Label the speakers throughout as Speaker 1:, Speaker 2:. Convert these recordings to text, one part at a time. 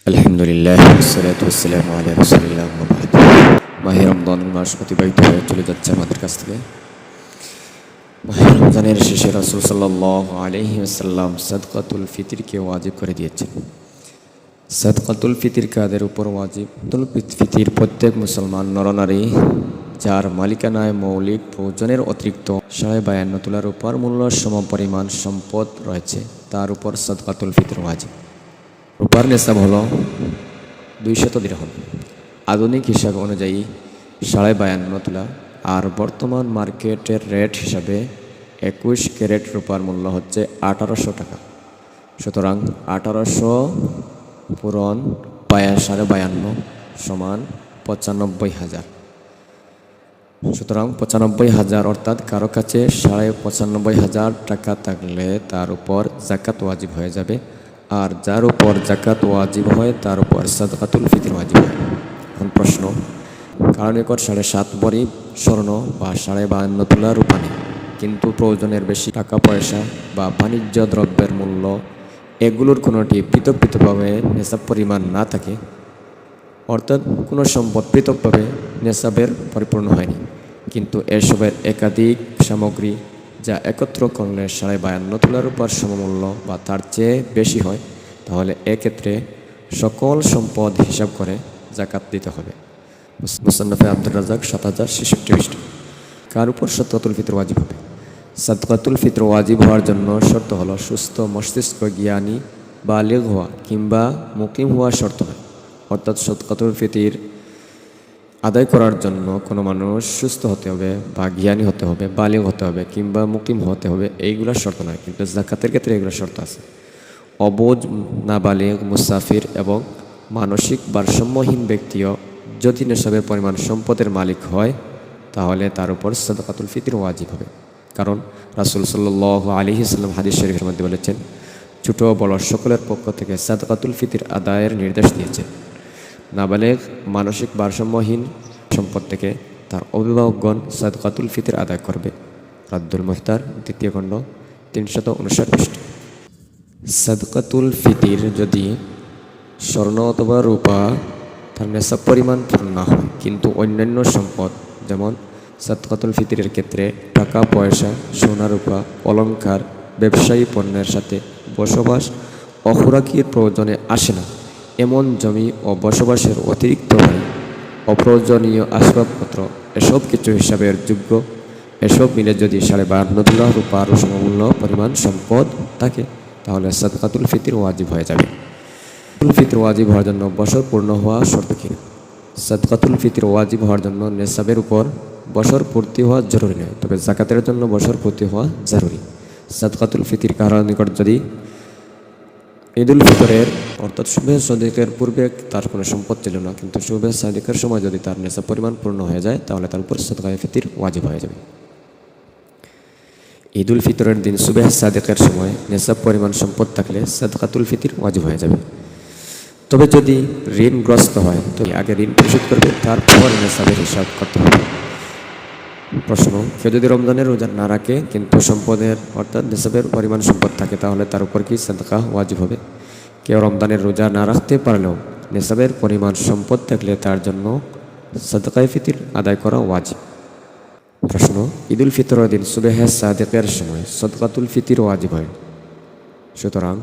Speaker 1: আলহামদুলিল্লাহ ওয়াসসালাতু ওয়াসসালামু আলা রাসূলিল্লাহ ওয়া বা'দ। মাহে রমজানুল মাস অতিবাহিত হয়ে চলে যাচ্ছে আমাদের কাছ থেকে। মাহে রমজানের শেষে রাসূল সাল্লাল্লাহু আলাইহি ওয়াসাল্লাম সাদকাতুল ফিতরকে ওয়াজিব করে দিয়েছেন। সাদকাতুল ফিতর কাদের উপর ওয়াজিব? ফিতর প্রত্যেক মুসলমান নরনারী যার মালিকানায় মৌলিক প্রয়োজনের অতিরিক্ত 52 তোলার উপর মূল্য সমপরিমাণ সম্পদ রয়েছে তার উপর সাদকাতুল ফিতর ওয়াজিব। রূপার নেশাব হলো 200 দিরহাম, আধুনিক হিসাব অনুযায়ী 52.5 তোলা, আর বর্তমান মার্কেটের রেট হিসাবে 21 ক্যারেট রূপার মূল্য হচ্ছে 1800 টাকা। সুতরাং 1800 পূরণ 52.5 সমান 95,000। সুতরাং 95,000 অর্থাৎ কারো কাছে 95,500 টাকা থাকলে তার উপর যাকাত ওয়াজিব হয়ে যাবে, আর যার উপর যাকাত ওয়াজিব হয় তার উপর সাদকাতুল ফিতর ওয়াজিব হয়। এখন প্রশ্ন, কারো নিকট 7.5 ভরি স্বর্ণ বা 52.5 তোলা রূপা নেই, কিন্তু প্রয়োজনের বেশি টাকা পয়সা বা বাণিজ্য দ্রব্যের মূল্য এগুলোর কোনোটি পৃথক পৃথকভাবে নেশাব পরিমাণ না থাকে, অর্থাৎ কোনো সম্পদ পৃথকভাবে নেশাবের পরিপূর্ণ হয়নি, কিন্তু এসবের একাধিক সামগ্রী যা একত্র করলে 52.5 তোলার উপর সমমূল্য বা তার চেয়ে বেশি হয়, তাহলে এক্ষেত্রে সকল সম্পদ হিসাব করে যাকাত দিতে হবে। মুসান্নাফে আব্দুর রাজ্জাক 7066। কার উপর সাদকাতুল ফিতর ওয়াজিব হবে? সাদকাতুল ফিতর ওয়াজিব হওয়ার জন্য শর্ত হলো সুস্থ মস্তিষ্ক, জ্ঞানী, বালিগ হওয়া কিংবা মুকিম হওয়া শর্ত হয়। অর্থাৎ সাদকাতুল ফিতর আদায় করার জন্য কোনো মানুষ সুস্থ হতে হবে বা জ্ঞানী হতে হবে, বালিগ হতে হবে কিংবা মুকিম হতে হবে, এইগুলো শর্ত নয়, কিন্তু যাকাতের ক্ষেত্রে এগুলো শর্ত আছে। অবুঝ, নাবালিগ, মুসাফির এবং মানসিক ভারসাম্যহীন ব্যক্তিও যদি নেশাবের পরিমাণ সম্পদের মালিক হয়, তাহলে তার উপর সাদকাতুল ফিতর ওয়াজিব হবে। কারণ রাসূল সাল্লাল্লাহু আলাইহি ওয়াসাল্লাম হাদিস শরীফের মধ্যে বলেছেন, ছোট বড় সকলের পক্ষ থেকে সাদকাতুল ফিতর আদায়ের নির্দেশ দিয়েছেন। নাবালেগ, মানসিক ভারসাম্যহীন সম্পদ থেকে তার অভিভাবকগণ সাদকাতুল ফিতর আদায় করবে। রাদ্দুল মুহতার 2য় খণ্ড 359 পৃষ্ঠা। সাদকাতুল ফিতর যদি স্বর্ণ অথবা রূপা তার নেশাব পরিমাণ পূর্ণ না হয়, কিন্তু অন্যান্য সম্পদ যেমন সাদকাতুল ফিতরের ক্ষেত্রে টাকা পয়সা, সোনা রূপা, অলংকার, ব্যবসায়ী পণ্যের সাথে বসবাস ও খোরাকির প্রয়োজনে আসে না এমন জমি ও বসবাসের অতিরিক্ত হয় অপ্রয়োজনীয় আসবাবপত্র, এসব কিছু হিসাবের যোগ্য, এসব মিলে যদি 52.5 তোলা রূপার সমমূল্য পরিমাণ সম্পদ থাকে, তাহলে সাদকাতুল ফিতর ওয়াজিব হয়ে যাবে। সাদকাতুল ফিতর ওয়াজিব হওয়ার জন্য বছর পূর্ণ হওয়া শর্ত কিনা? সাদকাতুল ফিতর ওয়াজিব হওয়ার জন্য নেশাবের উপর বছর পূর্তি হওয়া জরুরি নয়, তবে যাকাতের জন্য বছর পূর্তি হওয়া জরুরি। সাদকাতুল ফিতর কারো নিকট যদি ঈদুল ফিতরের অর্থাৎ শুভে সাদিকের পূর্বে তার কোনো সম্পদ ছিল না, কিন্তু শুভে সাদিকের সময় যদি তার নেশাব পরিমাণ পূর্ণ হয়ে যায়, তাহলে তার উপর সাদকায়ে ফিতর ওয়াজিব হয়ে যাবে। ঈদুল ফিতরের দিন শুভে সাদিকের সময় নেশাব পরিমাণ সম্পদ থাকলে সাদকাতুল ফিতর ওয়াজিব হয়ে যাবে। তবে যদি ঋণগ্রস্ত হয়, তো আগে ঋণ পরিশোধ করবে, তারপর নেশাবের হিসাব করতে হবে। প্রশ্ন, কেউ যদি রমজানের রোজা না রাখে কিন্তু সম্পদের অর্থাৎ নেশাবের পরিমাণ সম্পদ থাকে, তাহলে তার উপর কি সাদকা ওয়াজিব হবে? কেউ রমজানের রোজা না রাখতে পারলেও নেশাবের পরিমাণ সম্পদ থাকলে তার জন্য সাদকায়ে ফিতর আদায় করা ওয়াজিব। প্রশ্ন, ঈদুল ফিতরের দিন সুবহে সাদিকের সময় সাদকাতুল ফিতর ওয়াজিব হয়, সুতরাং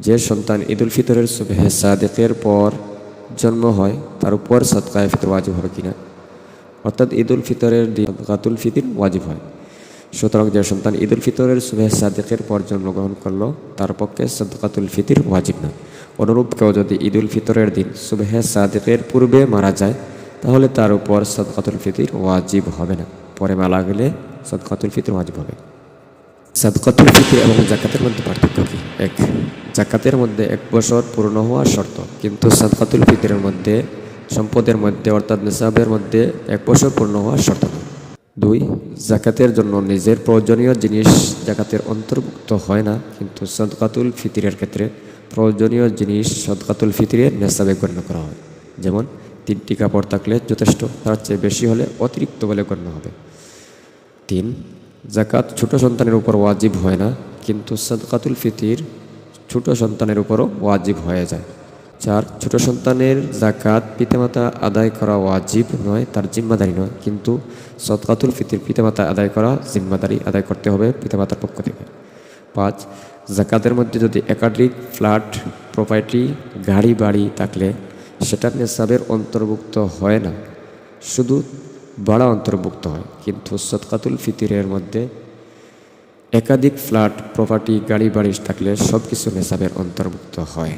Speaker 1: যে সন্তান ঈদুল ফিতরের সুবহে সাদিকের পর জন্ম হয় তার উপর সাদকায়ে ফিতর ওয়াজিব হবে কিনা? অর্থাৎ ঈদুল ফিতরের দিন সাদকাতুল ফিতর ওয়াজিব হয়, সুতরাং যে সন্তান ঈদুল ফিতরের সুবহে সাদিকের পর জন্মগ্রহণ করলো তার পক্ষে সাদকাতুল ফিতর ওয়াজিব না। অনুরূপ কেউ যদি ঈদুল ফিতরের দিন সুবহে সাদিকের পূর্বে মারা যায়, তাহলে তার উপর সাদকাতুল ফিতর ওয়াজিব হবে না, পরে মারা গেলে সাদকাতুল ফিতর ওয়াজিব হবে। সাদকাতুল ফিতর এবং যাকাতের মধ্যে পার্থক্য কি? 1. যাকাতের মধ্যে 1 বছর পূর্ণ হওয়া শর্ত, কিন্তু সাদকাতুল ফিতরের মধ্যে সম্পদের মধ্যে অর্থাৎ নেশাবের মধ্যে 1 বছর পূর্ণ হওয়া শর্ত নয়। 2. যাকাতের জন্য নিজের প্রয়োজনীয় জিনিস যাকাতের অন্তর্ভুক্ত হয় না, কিন্তু সাদকাতুল ফিতরের ক্ষেত্রে প্রয়োজনীয় জিনিস সাদকাতুল ফিতরের নেশাবে গণ্য করা হয়। যেমন 3টি কাপড় থাকলে যথেষ্ট, তার চেয়ে বেশি হলে অতিরিক্ত বলে গণ্য হবে। 3. যাকাত ছোট সন্তানের উপর ওয়াজিব হয় না, কিন্তু সাদকাতুল ফিতর ছোট সন্তানের উপরও ওয়াজিব হয়ে যায়। 4, ছোট সন্তানের যাকাত পিতামাতা আদায় করা ওয়াজিব নয়, তার জিম্মাদারি নয়, কিন্তু সদকাতুল ফিতর পিতামাতা আদায় করা জিম্মাদারি, আদায় করতে হবে পিতামাতার পক্ষ থেকে। 5, যাকাতের মধ্যে যদি একাধিক ফ্ল্যাট প্রপার্টি গাড়ি বাড়ি থাকলে সেটা নেসাবের অন্তর্ভুক্ত হয় না, শুধু ভাড়া অন্তর্ভুক্ত হয়, কিন্তু সদকাতুল ফিতরের মধ্যে একাধিক ফ্ল্যাট প্রপার্টি গাড়ি বাড়ি থাকলে সব কিছু নেসাবের অন্তর্ভুক্ত হয়।